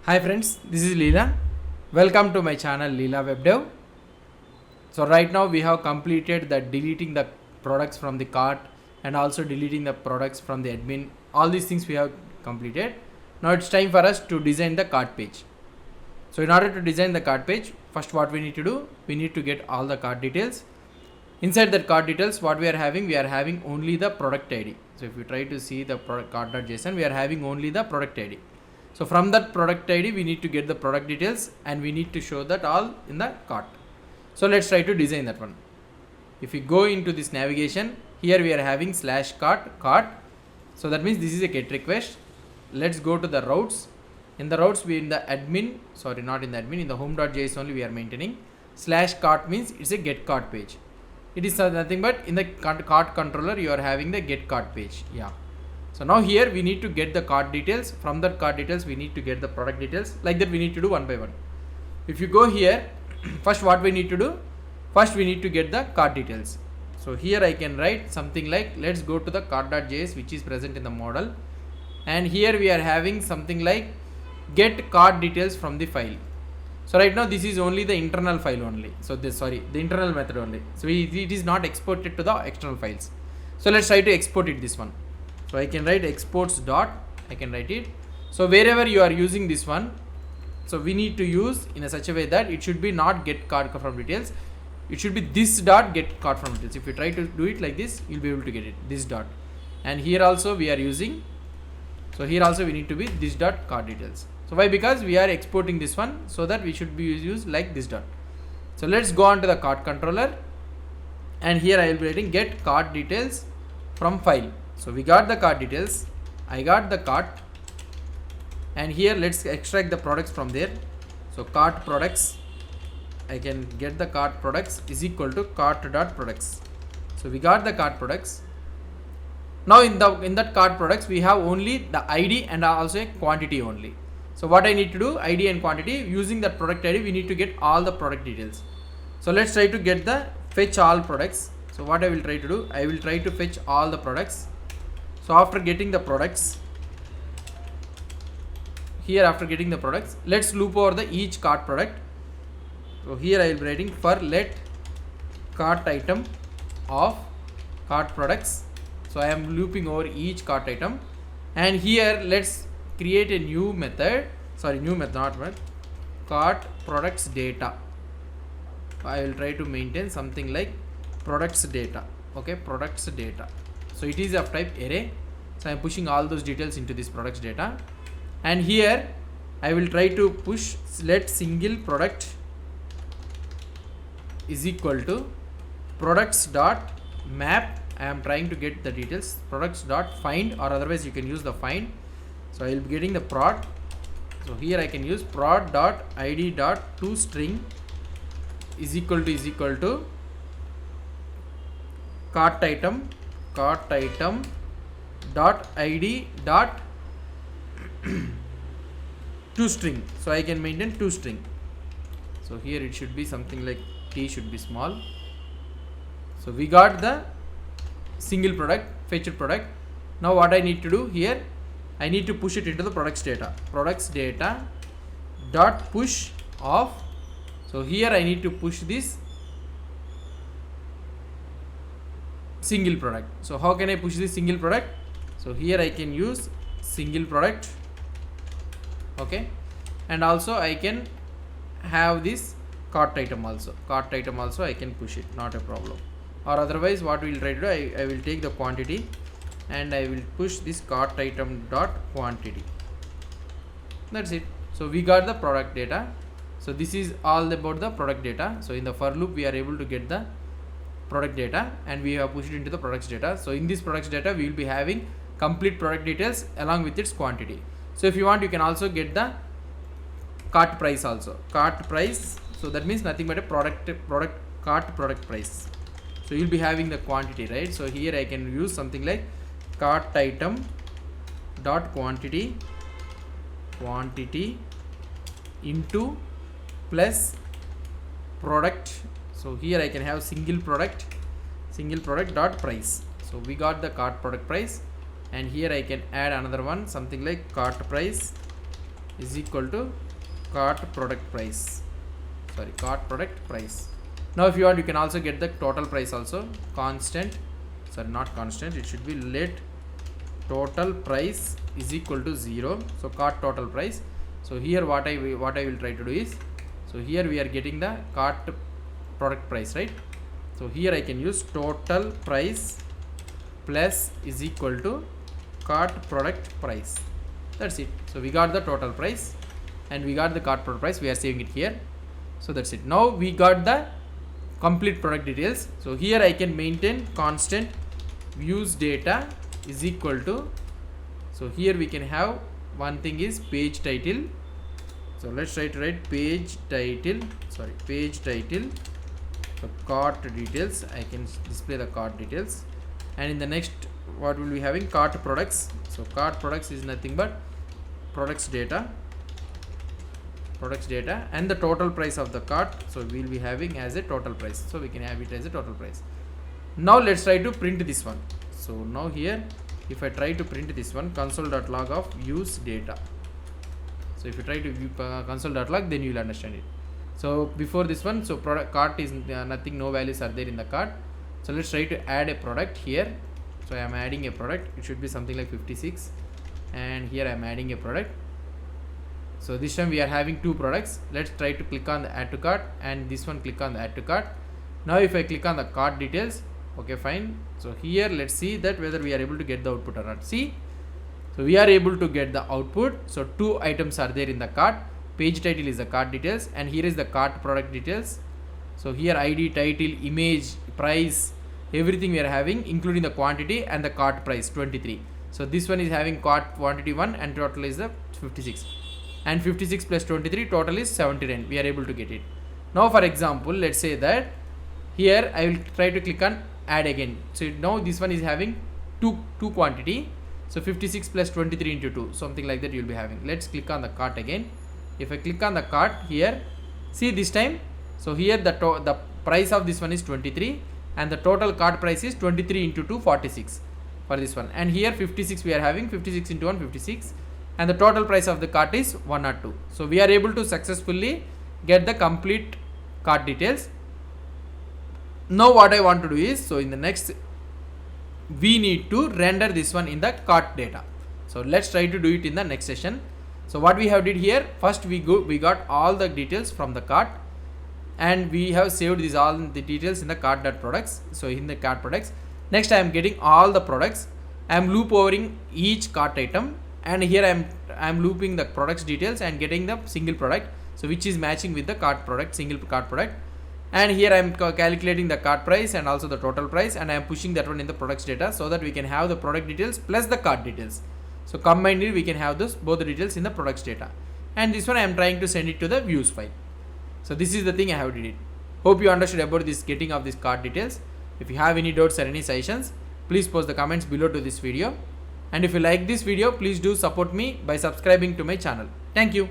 Hi friends, this is Leela. Welcome to my channel leelawebdev. So right now we have completed the deleting the products from the cart and also deleting the products from the admin. All these things we have completed. Now it's time for us to design the cart page. So in order to design the cart page, first what we need to do, we need to get all the cart details. Inside that cart details, what we are having only the product ID. So if you try to see the product cart.json, we are having only the product ID. So from that product ID, we need to get the product details and we need to show that all in the cart. So let's try to design that one. If we go into this navigation, here we are having /cart. So that means this is a GET request. Let's go to the routes. In the routes, we in the admin, sorry, not in the admin, in the home.js only we are maintaining. /cart means it's a GET cart page. It is nothing but in the cart controller, you are having the GET cart page. Yeah. So now here we need to get the cart details. From that cart details, we need to get the product details. Like that we need to do one by one. If you go here, first what we need to do? First we need to get the cart details. So here I can write something like, let's go to the cart.js which is present in the model. And here we are having something like get cart details from the file. So right now this is only the internal file only. So the internal method only. So it is not exported to the external files. So let's try to export it this one. So I can write exports dot, I can write it. So wherever you are using this one, so we need to use in a such a way that it should be not get cart from details. It should be this dot get cart from details. If you try to do it like this, you'll be able to get it, this dot. And here also we are using, so here also we need to be this dot cart details. So why? Because we are exporting this one, so that we should be used like this dot. So let's go on to the cart controller, and here I will be writing get cart details from file. So we got the cart details, I got the cart, and here let's extract the products from there. So cart products, I can get the cart products is equal to cart.products. So we got the cart products. Now in that cart products we have only the ID and also a quantity only. So what I need to do, ID and quantity, using that product ID we need to get all the product details. So let's try to get the fetch all products. So what I will try to do, I will try to fetch all the products. So after getting the products, here after getting the products, let's loop over the each cart product. So here I will be writing for let cart item of cart products. So I am looping over each cart item, and here let's create a new method, cart products data. I will try to maintain something like products data. Okay, products data. So it is of type array. So I am pushing all those details into this products data, and here I will try to push let single product is equal to products dot map. I am trying to get the details products dot find, or otherwise you can use the find. So I will be getting the prod. So here I can use prod dot id dot toString is equal to cart item dot id dot toString. So I can maintain toString. So here it should be something like t should be small. So we got the single product, fetched product. Now what I need to do here, I need to push it into the products data dot push of. So here I need to push this single product. So how can I push this single product? So here I can use single product. Okay, and also I can have this cart item also. I can push it, not a problem. Or otherwise what we will try to do, I will take the quantity and I will push this cart item dot quantity. That's it. So we got the product data. So this is all about the product data. So in the for loop we are able to get the product data, and we have pushed it into the products data. So in this products data we will be having complete product details along with its quantity. So if you want, you can also get the cart price also. Cart price. So that means nothing but a product price. So you'll be having the quantity, right? So here I can use something like cart item dot quantity into plus product. So here I can have single product dot price. So we got the cart product price, and here I can add another one, something like cart price is equal to cart product price. Sorry, cart product price. Now if you want, you can also get the total price also. Constant, sorry, not constant, it should be let total price is equal to 0. So cart total price. So here what I will try to do is, so here we are getting the cart product price, right? So here I can use total price plus is equal to cart product price. That's it. So we got the total price and we got the cart product price. We are saving it here. So that's it. Now we got the complete product details. So here I can maintain constant views data is equal to, so here we can have one thing is page title. So let's try to write page title, sorry, page title. So cart details, I can display the cart details. And in the next, what will be having cart products. So cart products is nothing but products data and the total price of the cart. So we will be having as a total price. So we can have it as a total price. Now let's try to print this one. So now here, if I try to print this one, console.log of use data. So if you try to view console.log, then you will understand it. So before this one, so product cart is nothing, no values are there in the cart. So let's try to add a product here. So I am adding a product. It should be something like 56. And here I am adding a product. So this time we are having two products. Let's try to click on the add to cart, and this one click on the add to cart. Now if I click on the cart details, okay, fine. So here let's see that whether we are able to get the output or not. See, so we are able to get the output. So two items are there in the cart. Page title is the cart details, and here is the cart product details. So here ID, title, image, price, everything we are having, including the quantity and the cart price 23. So this one is having cart quantity 1 and total is the 56. And 56 plus 23 total is 79. We are able to get it. Now for example, let's say that here I will try to click on add again. So now this one is having two quantity. So 56 plus 23 into 2, something like that you will be having. Let's click on the cart again. If I click on the cart here, see this time, so here the price of this one is 23 and the total cart price is 23 into 2, 46 for this one. And here 56 we are having, 56 into 1, 56, and the total price of the cart is 102. So we are able to successfully get the complete cart details. Now what I want to do is, so in the next we need to render this one in the cart data. So let's try to do it in the next session. So what we have did here, first we got all the details from the cart, and we have saved these all the details in the cart.products. So in the cart products, next I am getting all the products. I am loop overing each cart item, and here I am looping the products details and getting the single product, so which is matching with the cart product, single cart product. And here I am calculating the cart price and also the total price, and I am pushing that one in the products data so that we can have the product details plus the cart details. So combinedly we can have both the details in the products data. And this one I am trying to send it to the views file. So this is the thing I have did it. Hope you understood about this getting of this cart details. If you have any doubts or any suggestions, please post the comments below to this video. And if you like this video, please do support me by subscribing to my channel. Thank you.